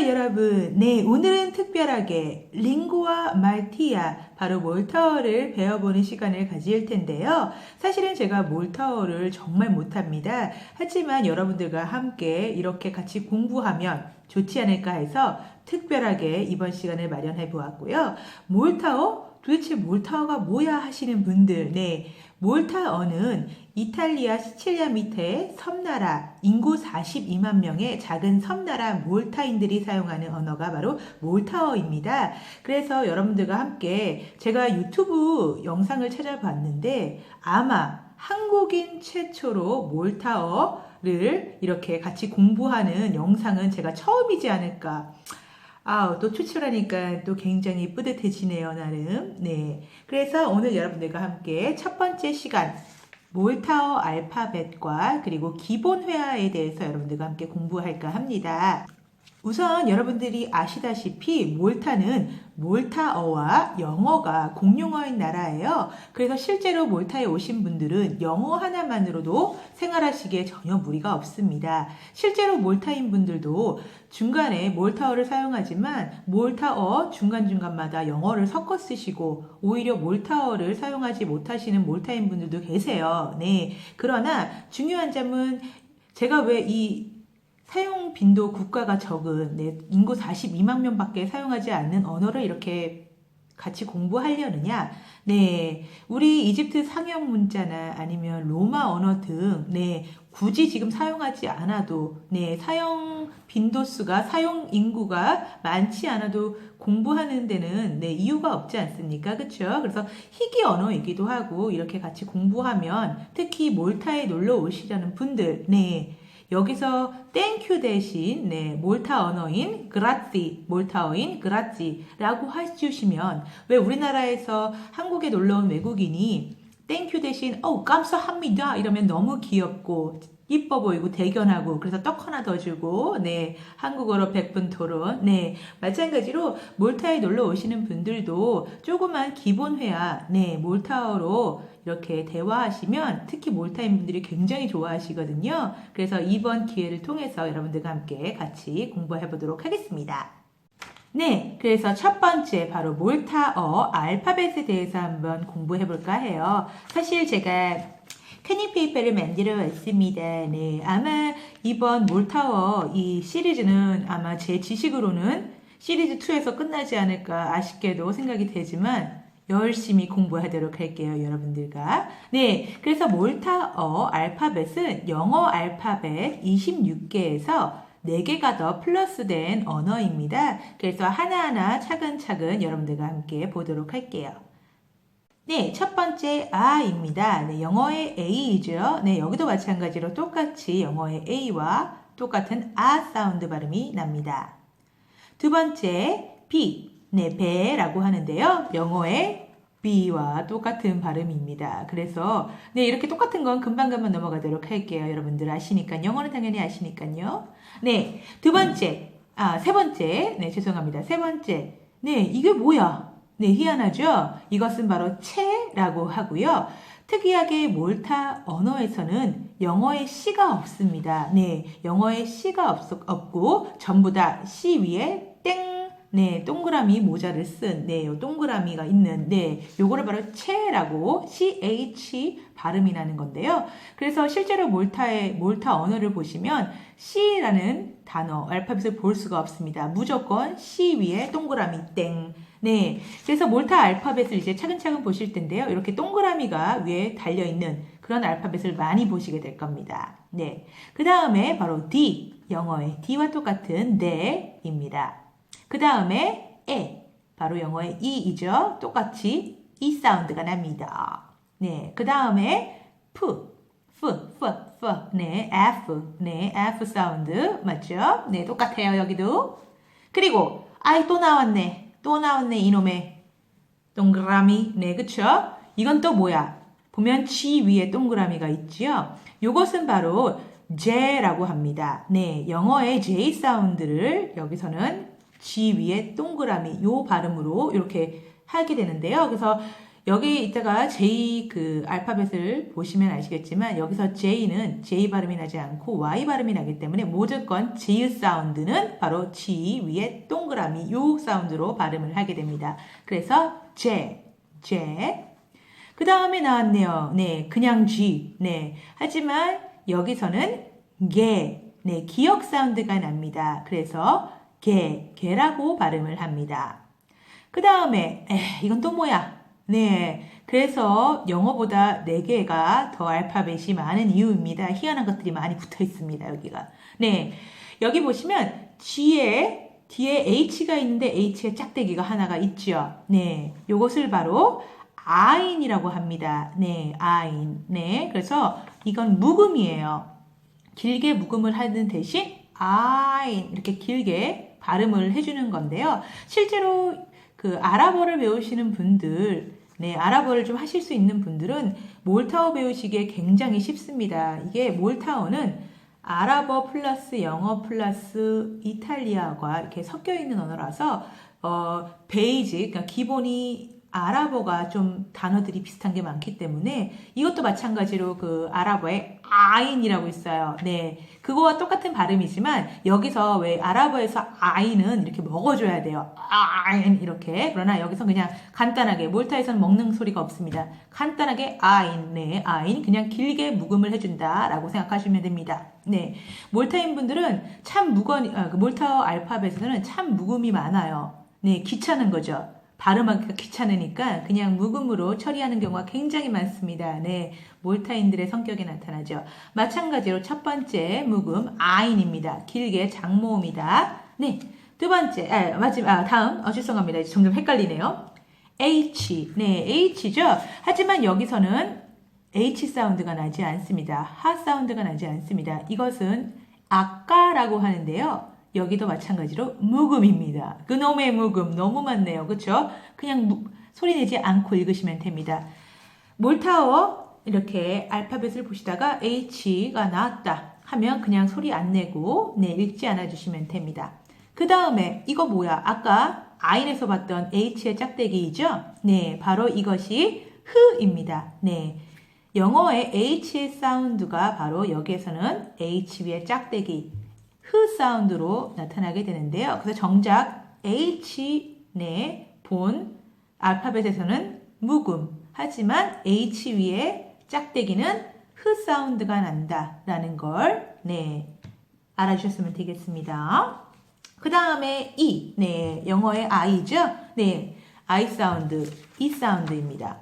여러분. 네, 오늘은 특별하게 링구아 말티아, 바로 몰타어를 배워보는 시간을 가질 텐데요. 사실은 제가 몰타어를 정말 못합니다. 하지만 여러분들과 함께 이렇게 같이 공부하면 좋지 않을까 해서 특별하게 이번 시간을 마련해 보았고요. 몰타어? 도대체 몰타어가 뭐야 하시는 분들, 네, 몰타어는 이탈리아 시칠리아 밑에 섬나라, 인구 42만 명의 작은 섬나라 몰타인들이 사용하는 언어가 바로 몰타어입니다. 그래서 여러분들과 함께 제가 유튜브 영상을 찾아봤는데 아마 한국인 최초로 몰타어를 이렇게 같이 공부하는 영상은 제가 처음이지 않을까. 또 추출하니까 또 굉장히 뿌듯해지네요, 나름. 네. 그래서 오늘 여러분들과 함께 첫 번째 시간, 몰타어 알파벳과 그리고 기본 회화에 대해서 여러분들과 함께 공부할까 합니다. 우선 여러분들이 아시다시피 몰타는 몰타어와 영어가 공용어인 나라예요. 그래서 실제로 몰타에 오신 분들은 영어 하나만으로도 생활하시기에 전혀 무리가 없습니다. 실제로 몰타인 분들도 중간에 몰타어를 사용하지만 몰타어 중간중간마다 영어를 섞어 쓰시고 오히려 몰타어를 사용하지 못하시는 몰타인 분들도 계세요. 네. 그러나 중요한 점은 제가 왜 이 사용 빈도 국가가 적은 인구 42만 명밖에 사용하지 않는 언어를 이렇게 같이 공부하려느냐? 네, 우리 이집트 상형 문자나 아니면 로마 언어 등 굳이 지금 사용하지 않아도 사용 빈도수가 사용 인구가 많지 않아도 공부하는 데는 이유가 없지 않습니까? 그렇죠? 그래서 희귀 언어이기도 하고 이렇게 같이 공부하면 특히 몰타에 놀러 오시려는 분들 여기서 땡큐 대신 몰타 언어인 그라치, 몰타어인 그라치라고 해주시면 왜 우리나라에서 한국에 놀러온 외국인이 땡큐 대신 감사합니다 이러면 너무 귀엽고 이뻐 보이고 대견하고 그래서 떡 하나 더 주고 한국어로 100분 토론 마찬가지로 몰타에 놀러 오시는 분들도 조그만 기본 회화 몰타어로 이렇게 대화하시면 특히 몰타인 분들이 굉장히 좋아하시거든요. 그래서 이번 기회를 통해서 여러분들과 함께 같이 공부해 보도록 하겠습니다. 그래서 첫 번째 바로 몰타어 알파벳에 대해서 한번 공부해 볼까 해요. 사실 제가 캐니페이퍼를 만들어 왔습니다. 아마 이번 몰타어 이 시리즈는 아마 제 지식으로는 시리즈 2에서 끝나지 않을까 아쉽게도 생각이 되지만 열심히 공부하도록 할게요, 여러분들과. 그래서 몰타어 알파벳은 영어 알파벳 26개에서 4개가 더 플러스된 언어입니다. 그래서 하나하나 차근차근 여러분들과 함께 보도록 할게요. 첫 번째 A입니다. 영어의 A이죠. 여기도 마찬가지로 똑같이 영어의 A와 똑같은 A 사운드 발음이 납니다. 두 번째 B, 배라고 하는데요. 영어의 B와 똑같은 발음입니다. 그래서 이렇게 똑같은 건 금방금방 넘어가도록 할게요. 여러분들 아시니까요. 영어는 당연히 아시니까요. 두 번째, 세 번째, 죄송합니다. 세 번째, 이게 뭐야? 희한하죠? 이것은 바로 체라고 하고요. 특이하게 몰타 언어에서는 영어의 C가 없습니다. 영어의 C가 없고 전부 다 C 위에 땡 동그라미 모자를 쓴 요 동그라미가 있는 요거를 바로 체라고 CH 발음이 나는 건데요. 그래서 실제로 몰타 언어를 보시면 C라는 단어 알파벳을 볼 수가 없습니다. 무조건 C 위에 동그라미 땡. 그래서 몰타 알파벳을 이제 차근차근 보실 텐데요. 이렇게 동그라미가 위에 달려있는 그런 알파벳을 많이 보시게 될 겁니다. 그 다음에 바로 D, 영어의 D와 똑같은 네입니다. 그 다음에 에, 바로 영어의 E이죠. 똑같이 E 사운드가 납니다. 그 다음에 F, F 사운드 맞죠? 똑같아요, 여기도. 그리고 또 나왔네. 이놈의 동그라미. 그쵸? 이건 또 뭐야? 보면 G 위에 동그라미가 있지요. 요것은 바로 J라고 합니다. 영어의 J 사운드를 여기서는 G 위에 동그라미 요 발음으로 이렇게 하게 되는데요. 그래서 여기 이따가 J 그 알파벳을 보시면 아시겠지만 여기서 J는 J 발음이 나지 않고 Y 발음이 나기 때문에 무조건 G 사운드는 바로 G 위에 동그라미 요 사운드로 발음을 하게 됩니다. 그래서 J. 그 다음에 나왔네요. 네, 그냥 G. 네, 하지만 여기서는 게. 네, 기역 사운드가 납니다. 그래서 개라고 발음을 합니다. 그 다음에 이건 또 뭐야? 네, 그래서 영어보다 4개가 더 알파벳이 많은 이유입니다. 희한한 것들이 많이 붙어 있습니다. 여기가. 네, 여기 보시면 G에 뒤에 H가 있는데 H의 짝대기가 하나가 있죠. 네, 요것을 바로 아인이라고 합니다. 네, 아인. 네, 그래서 이건 묵음이에요. 길게 묵음을 하는 대신 아인 이렇게 길게 발음을 해주는 건데요. 실제로 그 아랍어를 배우시는 분들, 네, 아랍어를 좀 하실 수 있는 분들은 몰타어 배우시기에 굉장히 쉽습니다. 이게 몰타어는 아랍어 플러스 영어 플러스 이탈리아어가 이렇게 섞여 있는 언어라서 베이직, 그러니까 기본이 아랍어가 좀 단어들이 비슷한 게 많기 때문에 이것도 마찬가지로 그 아랍어에 아인이라고 있어요. 네, 그거와 똑같은 발음이지만 여기서 왜 아랍어에서 아인은 이렇게 먹어줘야 돼요. 아인 이렇게. 그러나 여기서 그냥 간단하게 몰타에서는 먹는 소리가 없습니다. 간단하게 아인, 네, 아인 그냥 길게 묵음을 해준다라고 생각하시면 됩니다. 네, 몰타인 분들은 참 몰타어 알파벳에서는 참 묵음이 많아요. 네, 귀찮은 거죠. 발음하기가 귀찮으니까 그냥 묵음으로 처리하는 경우가 굉장히 많습니다. 네, 몰타인들의 성격이 나타나죠. 마찬가지로 첫 번째 묵음 아인입니다. 길게 장모음이다. 네, 두 번째 다음 죄송합니다. 이제 점점 헷갈리네요. H, 네, H죠. 하지만 여기서는 H 사운드가 나지 않습니다. 하 사운드가 나지 않습니다. 이것은 아까라고 하는데요. 여기도 마찬가지로 묵음입니다. 그놈의 묵음 너무 많네요. 그렇죠? 그냥 소리 내지 않고 읽으시면 됩니다. 몰타어 이렇게 알파벳을 보시다가 H가 나왔다 하면 그냥 소리 안 내고 네, 읽지 않아 주시면 됩니다. 그 다음에 이거 뭐야? 아까 아인에서 봤던 H의 짝대기이죠? 네, 바로 이것이 흐입니다. 네, 영어의 H의 사운드가 바로 여기에서는 H 위의 짝대기 흐 사운드로 나타나게 되는데요. 그래서 정작 H 본 알파벳에서는 묵음, 하지만 H 위에 짝대기는 흐 사운드가 난다라는 걸 알아주셨으면 되겠습니다. 그 다음에 E, 영어의 I죠. 네, I 사운드, E 사운드입니다.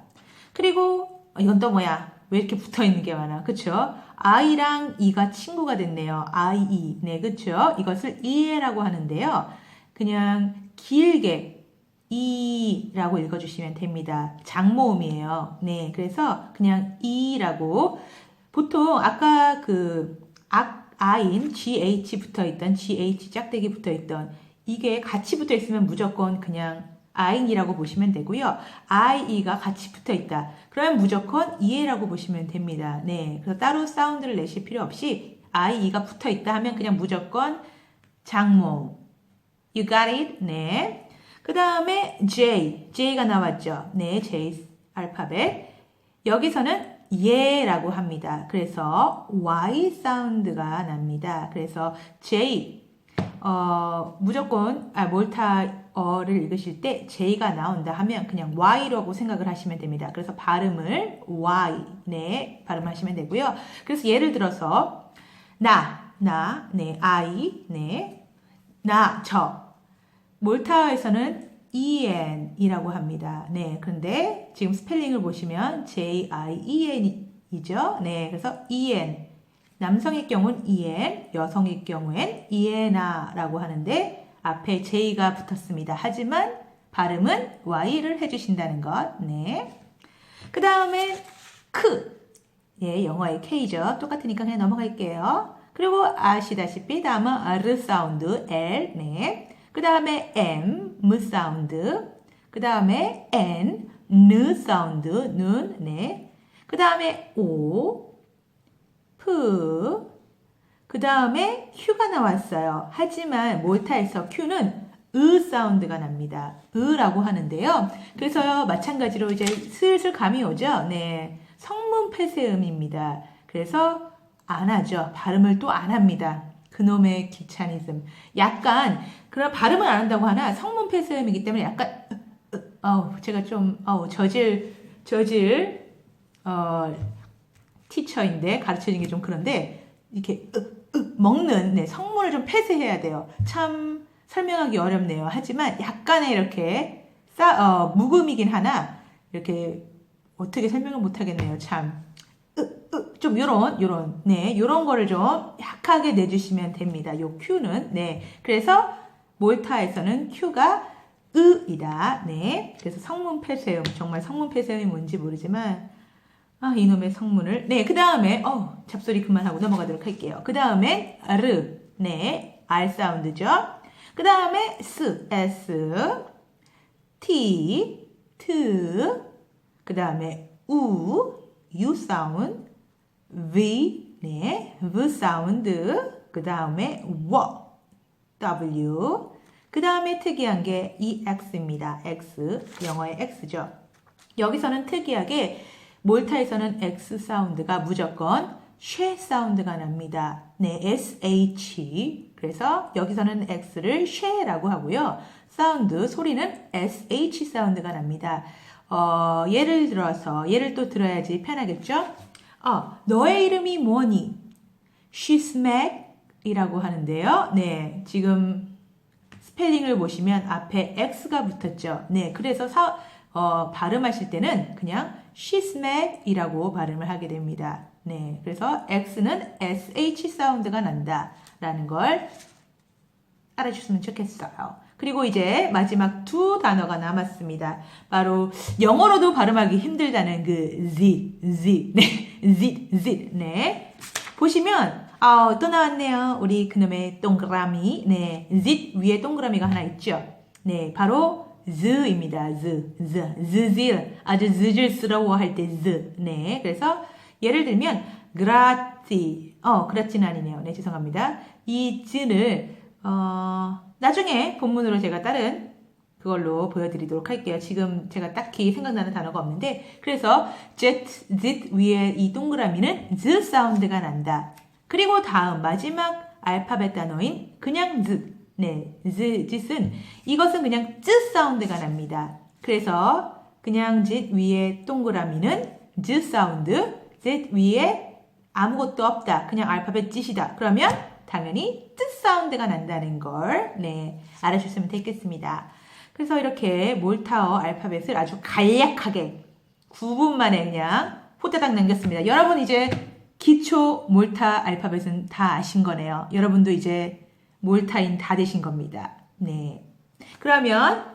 그리고 이건 또 뭐야? 왜 이렇게 붙어 있는 게 많아? 그쵸? I랑 E가 친구가 됐네요. IE. 네, 그쵸? 이것을 E라고 하는데요. 그냥 길게 E라고 읽어주시면 됩니다. 장모음이에요. 네, 그래서 그냥 E라고. 보통 아까 I인 GH 붙어있던, GH 짝대기 붙어있던 이게 같이 붙어있으면 무조건 그냥 아인이라고 보시면 되고요. IE가 같이 붙어있다. 그러면 무조건 EA라고 보시면 됩니다. 네, 그래서 따로 사운드를 내실 필요 없이 IE가 붙어있다 하면 그냥 무조건 장모음. You got it? 네. 그 다음에 J가 나왔죠. 네, J 알파벳. 여기서는 예라고 합니다. 그래서 Y 사운드가 납니다. 그래서 J 무조건 몰타어를 읽으실 때 J가 나온다 하면 그냥 Y라고 생각을 하시면 됩니다. 그래서 발음을 Y, 발음하시면 되고요. 그래서 예를 들어서 I, 저. 몰타어에서는 EN이라고 합니다. 네, 그런데 지금 스펠링을 보시면 JIEN이죠. 네, 그래서 EN. 남성의 경우는 EN, 여성의 경우엔 ENA라고 하는데 앞에 J가 붙었습니다. 하지만 발음은 Y를 해주신다는 것. 네. 그 다음에 영어의 K죠. 똑같으니까 그냥 넘어갈게요. 그리고 아시다시피 다음은 R 사운드, L, 그 다음에 M 사운드, 그 다음에 N, 사운드, 눈, 그 다음에 O, 그 다음에 Q가 나왔어요. 하지만 몰타에서 Q는 사운드가 납니다. 라고 하는데요. 그래서 마찬가지로 이제 슬슬 감이 오죠. 네. 성문 폐쇄음입니다. 그래서 안 하죠. 발음을 또 안 합니다. 그놈의 귀차니즘. 약간 그런 발음을 안 한다고 하나 성문 폐쇄음이기 때문에 약간 제가 좀 저질 티처인데 가르쳐준 게 좀 그런데 이렇게 먹는 네, 성문을 좀 폐쇄해야 돼요. 참 설명하기 어렵네요. 하지만 약간의 이렇게 묵음이긴 하나 이렇게 어떻게 설명을 못 하겠네요. 참. 좀 요런 거를 좀 약하게 내주시면 됩니다. 요 Q는, 네. 그래서 몰타에서는 Q가 이다. 네. 그래서 성문 폐쇄음, 정말 성문 폐쇄음이 뭔지 모르지만, 이놈의 성문을, 네. 그 다음에, 잡소리 그만하고 넘어가도록 할게요. 그 다음에, 네. R 사운드죠. 그 다음에, S, T, 그 다음에, U 사운드, V 사운드, 그 다음에 W, 그 다음에 특이한 게 EX입니다. X, 영어의 X죠. 여기서는 특이하게 몰타에서는 X 사운드가 무조건 쉐 사운드가 납니다. 네, SH. 그래서 여기서는 X를 쉐라고 하고요. 사운드, 소리는 SH 사운드가 납니다. 예를 또 들어야지 편하겠죠? 너의 이름이 뭐니? She's Meg 이라고 하는데요. 네, 지금 스펠링을 보시면 앞에 X가 붙었죠. 네, 그래서 발음하실 때는 그냥 She's Meg 이라고 발음을 하게 됩니다. 네, 그래서 X는 SH 사운드가 난다 라는 걸 알아주셨으면 좋겠어요. 그리고 이제 마지막 두 단어가 남았습니다. 바로 영어로도 발음하기 힘들다는 그 Z, 네. 보시면 또 나왔네요. 우리 그놈의 동그라미. 네, Z 위에 동그라미가 하나 있죠. 네, 바로 Z입니다. Z질. 아주 z질스러워 할 때 Z. 네, 그래서 예를 들면 그라지는 아니네요. 네, 죄송합니다. 이 Z를 나중에 본문으로 제가 다른 그걸로 보여드리도록 할게요. 지금 제가 딱히 생각나는 단어가 없는데 그래서 Z 위에 이 동그라미는 Z 사운드가 난다. 그리고 다음 마지막 알파벳 단어인 그냥 Z. 네, Z은 이것은 그냥 Z 사운드가 납니다. 그래서 그냥 Z 위에 동그라미는 Z 사운드, Z 위에 아무것도 없다. 그냥 알파벳 Z이다. 그러면 당연히 Z 사운드가 난다는 걸 네, 알아주시면 되겠습니다. 그래서 이렇게 몰타어 알파벳을 아주 간략하게 9분 만에 그냥 호다닥 남겼습니다. 여러분 이제 기초 몰타 알파벳은 다 아신 거네요. 여러분도 이제 몰타인 다 되신 겁니다. 네. 그러면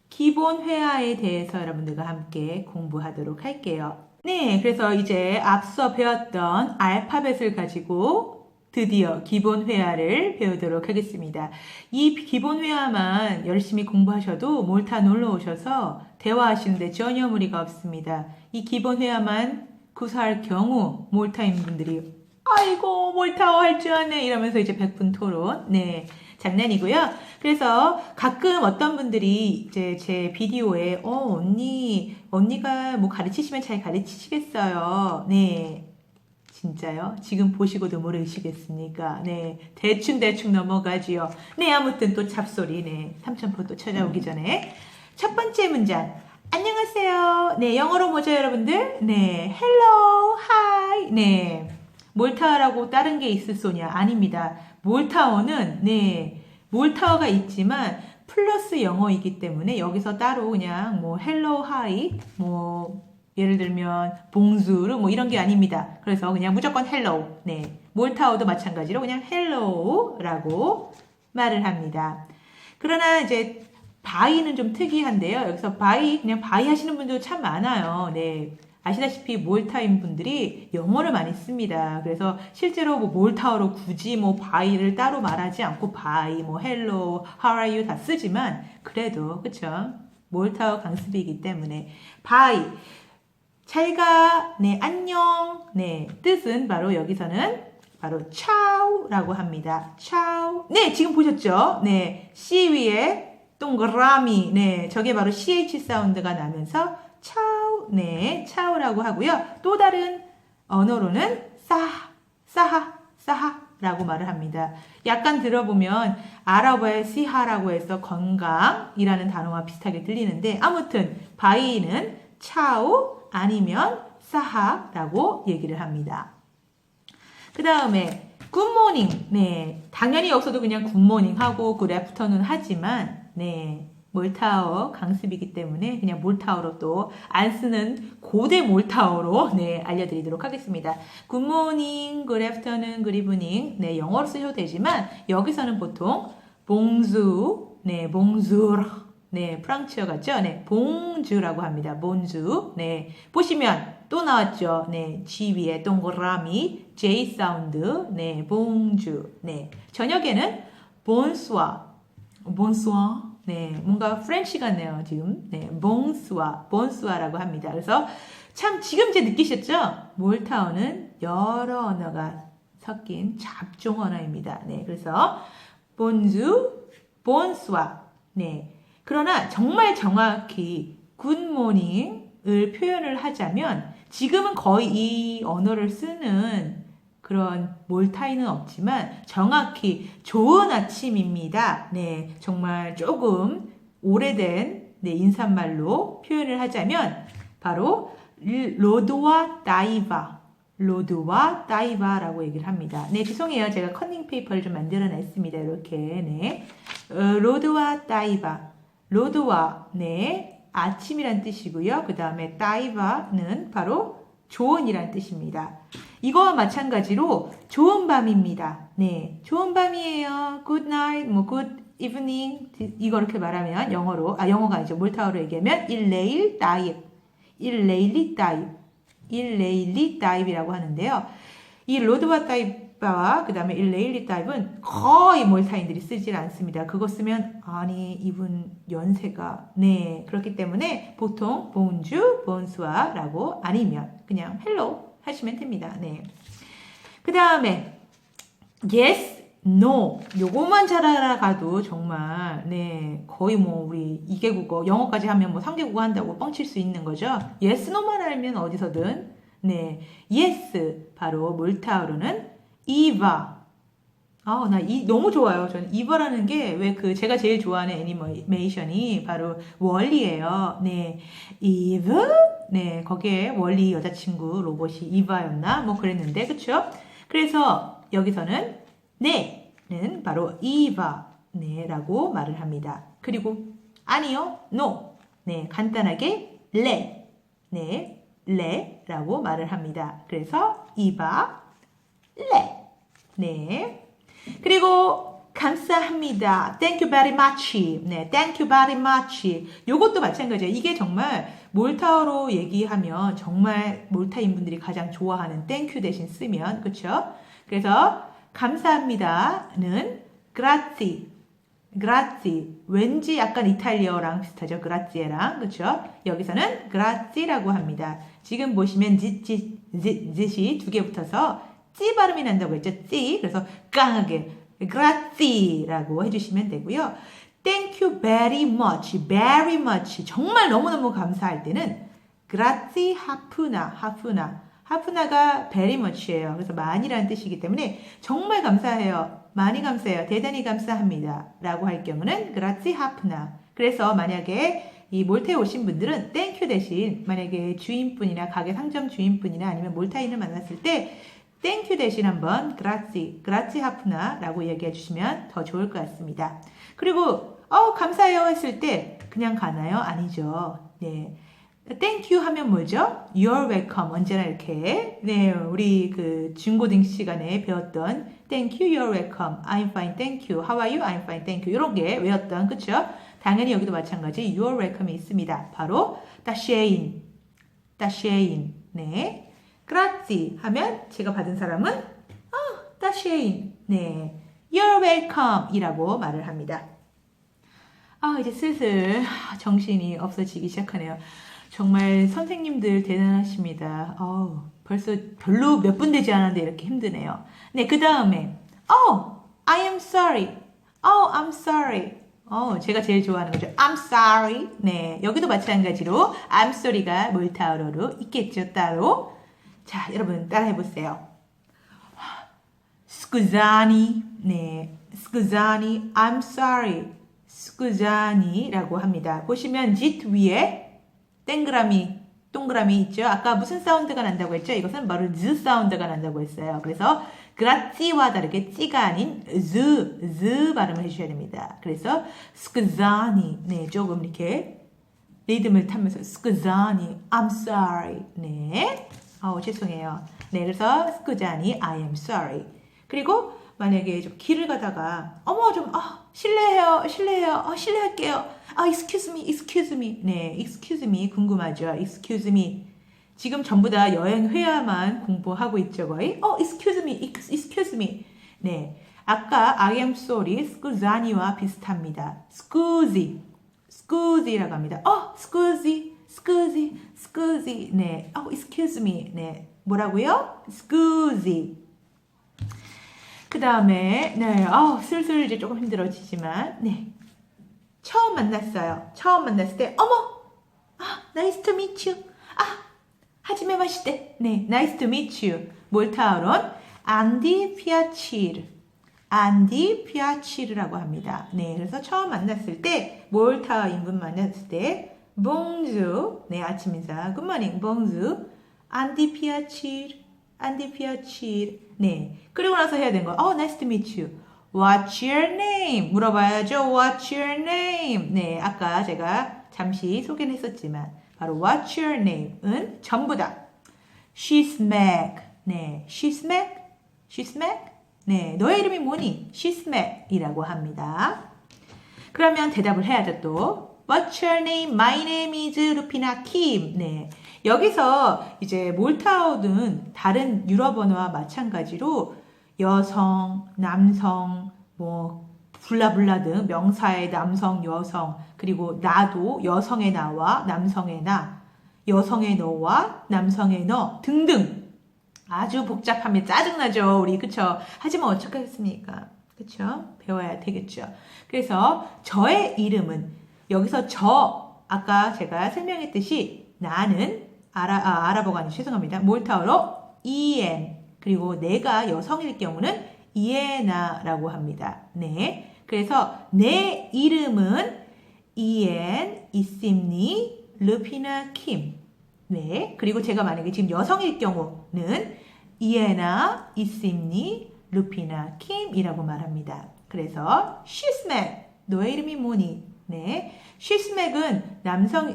기본 회화에 대해서 여러분들과 함께 공부하도록 할게요. 네, 그래서 이제 앞서 배웠던 알파벳을 가지고 드디어 기본 회화를 배우도록 하겠습니다. 이 기본 회화만 열심히 공부하셔도 몰타 놀러 오셔서 대화하시는데 전혀 무리가 없습니다. 이 기본 회화만 구사할 경우 몰타인 분들이 아이고 몰타어 할 줄 아네 이러면서 이제 100분 토론 네 장난이고요. 그래서 가끔 어떤 분들이 이제 제 비디오에 언니가 뭐 가르치시면 잘 가르치시겠어요. 네. 진짜요? 지금 보시고도 모르시겠습니까? 네. 대충 넘어가지요. 네, 아무튼 또 잡소리, 네. 삼천포 또 찾아오기 전에. 첫 번째 문장. 안녕하세요. 네, 영어로 뭐죠, 여러분들? 네. hello, hi. 네. 몰타어라고 다른 게 있을 소냐? 아닙니다. 몰타어는, 네. 몰타어가 있지만, 플러스 영어이기 때문에 여기서 따로 그냥 뭐 hello, hi, 뭐, 예를 들면 봉수르 뭐 이런 게 아닙니다. 그래서 그냥 무조건 hello. 네. 몰타어도 마찬가지로 그냥 hello라고 말을 합니다. 그러나 이제 바이는 좀 특이한데요. 여기서 그냥 바이 하시는 분도 참 많아요. 네. 아시다시피 몰타인 분들이 영어를 많이 씁니다. 그래서 실제로 뭐 몰타어로 굳이 뭐 바이를 따로 말하지 않고 바이, 뭐 hello, how are you 다 쓰지만 그래도 그쵸? 몰타어 강습이기 때문에 바이 잘가, 네, 안녕, 네, 뜻은 바로 여기서는 바로 차우라고 합니다. 차우. 네, 지금 보셨죠? 네, C 위에 동그라미. 네, 저게 바로 CH 사운드가 나면서 차우. 네, 차우라고 하고요. 또 다른 언어로는 사하라고 말을 합니다. 약간 들어보면 아랍어의 시하라고 해서 건강이라는 단어와 비슷하게 들리는데 아무튼 바이는 차우 아니면 사하라고 얘기를 합니다. 그 다음에 굿모닝. 네, 당연히 여기서도 그냥 굿모닝 하고 굿애프터눈 하지만 네, 몰타어 강습이기 때문에 그냥 몰타어로 또 안 쓰는 고대 몰타어로 네, 알려드리도록 하겠습니다. 굿모닝, 굿애프터눈, 굿이브닝 네, 영어로 쓰셔도 되지만 여기서는 보통 봉주, 네, 봉주르 네, 프랑스어 같죠? 네, 봉주라고 합니다. 봉주. 네, 보시면 또 나왔죠. 네, G 위에 동그라미, J 사운드. 네, 봉주. 네, 저녁에는 본수아, 본수아. 네, 뭔가 프렌치 같네요, 지금. 네, 본수아라고 합니다. 그래서 참 지금 이제 느끼셨죠? 몰타어는 여러 언어가 섞인 잡종 언어입니다. 네, 그래서 본주, 본수아. 네. 그러나 정말 정확히 굿모닝을 표현을 하자면 지금은 거의 이 언어를 쓰는 그런 몰타이는 없지만 정확히 좋은 아침입니다. 네, 정말 조금 오래된 네, 인사말로 표현을 하자면 바로 로드와 다이바라고 얘기를 합니다. 네, 죄송해요. 제가 커닝 페이퍼를 좀 만들어 냈습니다. 이렇게 네, 로드와 다이바. 로드와 네, 아침이란 뜻이고요. 그 다음에 다이바는 바로 좋은이란 뜻입니다. 이거와 마찬가지로 좋은 밤입니다. 네, 좋은 밤이에요. Good night, 뭐 good evening 이거 이렇게 말하면 영어로 영어가 아니죠. 몰타어로 얘기하면 일레일 다입이라고 하는데요. 이 로드와 다이바와 그 다음에 일레일리 다입은 거의 몰타인들이 쓰질 않습니다. 그거 쓰면 아니 이분 연세가 네 그렇기 때문에 보통 본주, 본수아라고 아니면 그냥 헬로 하시면 됩니다. 네. 그 다음에 yes, no 요것만 잘 알아가도 정말 네 거의 뭐 우리 2개국어 영어까지 하면 뭐 3개국어 한다고 뻥칠 수 있는 거죠. yes, no만 알면 어디서든 네 yes 바로 몰타어로는 이바. 나 너무 좋아요. 저는 이바라는 게 왜 그 제가 제일 좋아하는 애니메이션이 바로 월리예요. 네, 이브. 네, 거기에 월리 여자친구 로봇이 이바였나 뭐 그랬는데 그쵸? 그래서 여기서는 네는 바로 이바 네라고 말을 합니다. 그리고 아니요, no. 네, 간단하게 네, 레라고 말을 합니다. 그래서 이바 레. 네. 그리고 감사합니다. Thank you very much. 네, thank you very much. 요것도 마찬가지예요. 이게 정말 몰타어로 얘기하면 정말 몰타인 분들이 가장 좋아하는 thank you 대신 쓰면 그렇죠? 그래서 감사합니다는 grazie. 왠지 약간 이탈리아어랑 비슷하죠. grazie랑 그렇죠? 여기서는 grazie라고 합니다. 지금 보시면 짓이 두 개 붙어서 찌 발음이 난다고 했죠. 찌. 그래서 강하게 grazie라고 해주시면 되고요. Thank you very much. 정말 너무너무 감사할 때는 grazie 하프나가 very much예요. 그래서 많이라는 뜻이기 때문에 정말 감사해요. 많이 감사해요. 대단히 감사합니다. 라고 할 경우는 grazie 하프나. 그래서 만약에 이 몰타에 오신 분들은 thank you 대신 만약에 주인분이나 가게 상점 주인분이나 아니면 몰타인을 만났을 때 thank you 대신 한번 grazie 하프나 라고 얘기해 주시면 더 좋을 것 같습니다. 그리고 감사해요 했을 때 그냥 가나요? 아니죠. 네. thank you 하면 뭐죠? you're welcome. 언제나 이렇게 네, 우리 그 중고등 시간에 배웠던 thank you, you're welcome. I'm fine, thank you. How are you? I'm fine, thank you. 이렇게 외웠던 그쵸? 당연히 여기도 마찬가지 you're welcome이 있습니다. 바로 다시에인. 네. grazie 하면 제가 받은 사람은 다시에인. 네. you're welcome 이라고 말을 합니다. 이제 슬슬 정신이 없어지기 시작하네요. 정말 선생님들 대단하십니다. 벌써 별로 몇 분 되지 않았는데 이렇게 힘드네요. 네, 그 다음에 I am sorry. I'm sorry. 제가 제일 좋아하는 거죠. I'm sorry. 네, 여기도 마찬가지로 I'm sorry가 몰타오로로 있겠죠, 따로. 자, 여러분 따라해 보세요. Scusami. 네, Scusami. I'm sorry. Scusami라고 합니다. 보시면 짓 위에 동그라미 있죠. 아까 무슨 사운드가 난다고 했죠? 이것은 바로 Z 사운드가 난다고 했어요. 그래서 그라찌와 다르게 찌가 아닌 Z 발음을 해주셔야 됩니다. 그래서 Scusami. 네, 조금 이렇게 리듬을 타면서 Scusami. I'm sorry. 네, 죄송해요. 네, 그래서 Scusami. I am sorry. 그리고 만약에 좀 길을 가다가 실례해요. 실례할게요. excuse me. 네, excuse me 궁금하죠. excuse me. 지금 전부 다 여행 회화만 공부하고 있죠, 거의. excuse me. 네, 아까 I am sorry, scusani와 비슷합니다. scusi라고 합니다. scusi. 네, excuse me. 네, 뭐라고요? scusi. 그 다음에 네, 슬슬 이제 조금 힘들어지지만 네, 처음 만났어요. 처음 만났을 때 nice to meet you. 하지메 마시테. 네, nice to meet you. 몰타어론 안디 피아치르라고 합니다. 네, 그래서 처음 만났을 때 몰타어 인분 만났을 때 bonjour. 네, 아침 인사. good morning. bonjour. 안디 피아치르. 네. 그리고 나서 해야 되는 거. nice to meet you. What's your name? 물어봐야죠. What's your name? 네. 아까 제가 잠시 소개는 했었지만, 바로 What's your name은 전부 다. She's Meg. 네. She's Meg? 네. 너의 이름이 뭐니? She's Meg이라고 합니다. 그러면 대답을 해야죠, 또. What's your name? My name is 루피나 킴. 네. 여기서 이제 몰타어는 다른 유럽 언어와 마찬가지로 여성, 남성, 블라블라 등 명사의 남성, 여성, 그리고 나도 여성의 나와 남성의 나, 여성의 너와 남성의 너 등등 아주 복잡하면 짜증나죠, 우리. 그쵸? 하지만 어쩌겠습니까? 그쵸? 배워야 되겠죠. 그래서 저의 이름은 여기서 아까 제가 설명했듯이 나는 아랍어가 아니고 죄송합니다. 몰타어로 en 그리고 내가 여성일 경우는 이에나라고 합니다. 네, 그래서 내 이름은 en 이심니 르피나 킴. 네, 그리고 제가 만약에 지금 여성일 경우는 이에나 이심니 르피나 킴이라고 말합니다. 그래서 she's Meg. 너의 이름이 뭐니? 네, she's Meg은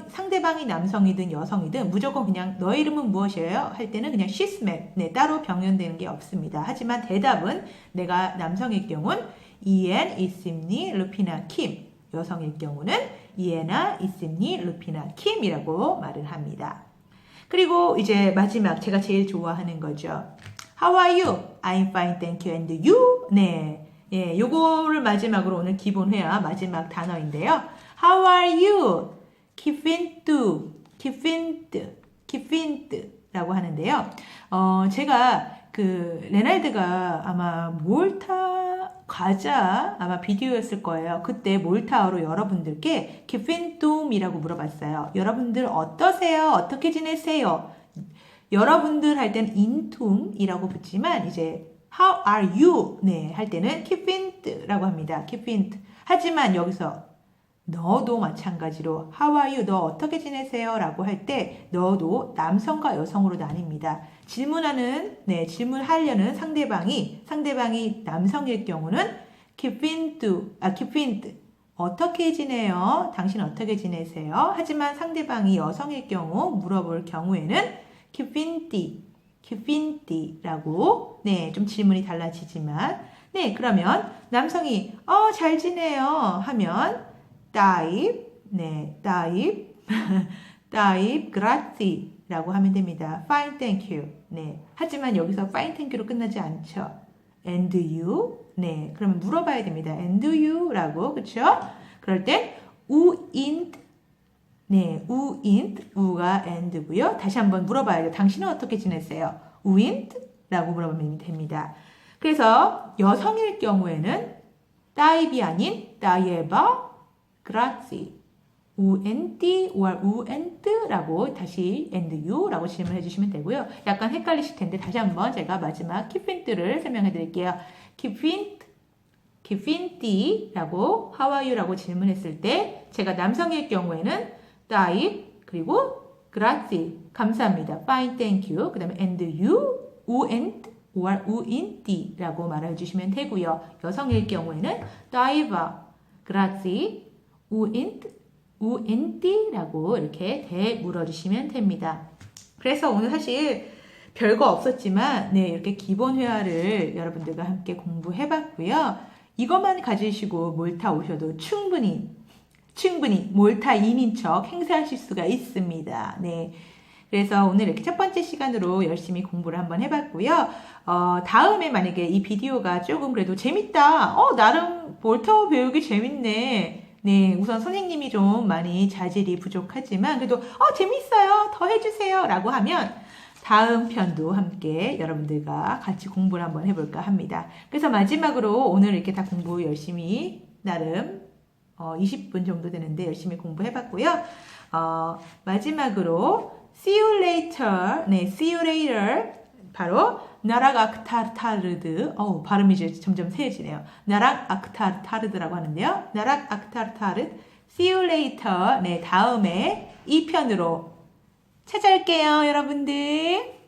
상대방이 남성이든 여성이든 무조건 그냥 너의 이름은 무엇이에요? 할 때는 그냥 she's Meg. 네, 따로 병연되는 게 없습니다. 하지만 대답은 내가 남성일 경우는 이엔 이심니 르피나 킴, 여성일 경우는 이에나 이심니 르피나 킴이라고 말을 합니다. 그리고 이제 마지막 제가 제일 좋아하는 거죠. How are you? I'm fine, thank you. And you? 네. 예, 요거를 마지막으로 오늘 기본 회화 마지막 단어인데요. How are you? 라고 하는데요. 제가 레날드가 아마 몰타 과자 아마 비디오였을 거예요. 그때 몰타어로 여러분들께 키핀툼이라고 물어봤어요. 여러분들 어떠세요? 어떻게 지내세요? 여러분들 할 때는 인툼이라고 붙지만 이제 How are you? 네, 할 때는 키핀트라고 합니다. 키핀트. 하지만 여기서 너도 마찬가지로 How are you? 너 어떻게 지내세요? 라고 할 때 너도 남성과 여성으로 나뉩니다. 질문하려는 상대방이 남성일 경우는 키핀트. 어떻게 지내요? 당신 어떻게 지내세요? 하지만 상대방이 여성일 경우 물어볼 경우에는 키핀티라고 네, 좀 질문이 달라지지만 네, 그러면 남성이 잘 지내요 하면 따입 grazi라고 하면 됩니다. Fine, thank you. 네, 하지만 여기서 fine, thank you로 끝나지 않죠. And you? 네, 그러면 물어봐야 됩니다. And you?라고, 그렇죠? 그럴 땐 우인트. 네, 우가 and고요. 다시 한번 물어봐야죠. 당신은 어떻게 지내세요? 우인트?라고 물어보면 됩니다. 그래서 여성일 경우에는 따입이 아닌 따예바 grazie. 우엔띠 or 우엔뜨라고 다시 and you라고 질문해 주시면 되고요. 약간 헷갈리실 텐데 다시 한번 제가 마지막 키핀트를 설명해 드릴게요. 키핀띠라고 how are you라고 질문했을 때 제가 남성일 경우에는 dai 그리고 grazie 감사합니다. fine thank you 그 다음에 and you 우엔트 or 우인띠라고 말해 주시면 되고요. 여성일 경우에는 dai va grazie 우엔띠라고 이렇게 물어주시면 됩니다. 그래서 오늘 사실 별거 없었지만 네 이렇게 기본 회화를 여러분들과 함께 공부해봤고요. 이것만 가지시고 몰타 오셔도 충분히 몰타인인 척 행사하실 수가 있습니다. 네. 그래서 오늘 이렇게 첫 번째 시간으로 열심히 공부를 한번 해봤고요. 다음에 만약에 이 비디오가 조금 그래도 재밌다. 나름 몰타어 배우기 재밌네. 네, 우선 선생님이 좀 많이 자질이 부족하지만 그래도 재밌어요. 더 해주세요. 라고 하면 다음 편도 함께 여러분들과 같이 공부를 한번 해볼까 합니다. 그래서 마지막으로 오늘 이렇게 다 공부 열심히 나름 20분 정도 되는데 열심히 공부해봤고요. 마지막으로 see you later. 네, see you later. 바로 나락 아크타르타르드 발음이 이제 점점 세해지네요. 나락 아크타르타르드라고 하는데요. 나락 아크타르타르드 see you later. 네, 다음에 2편으로 찾아올게요, 여러분들.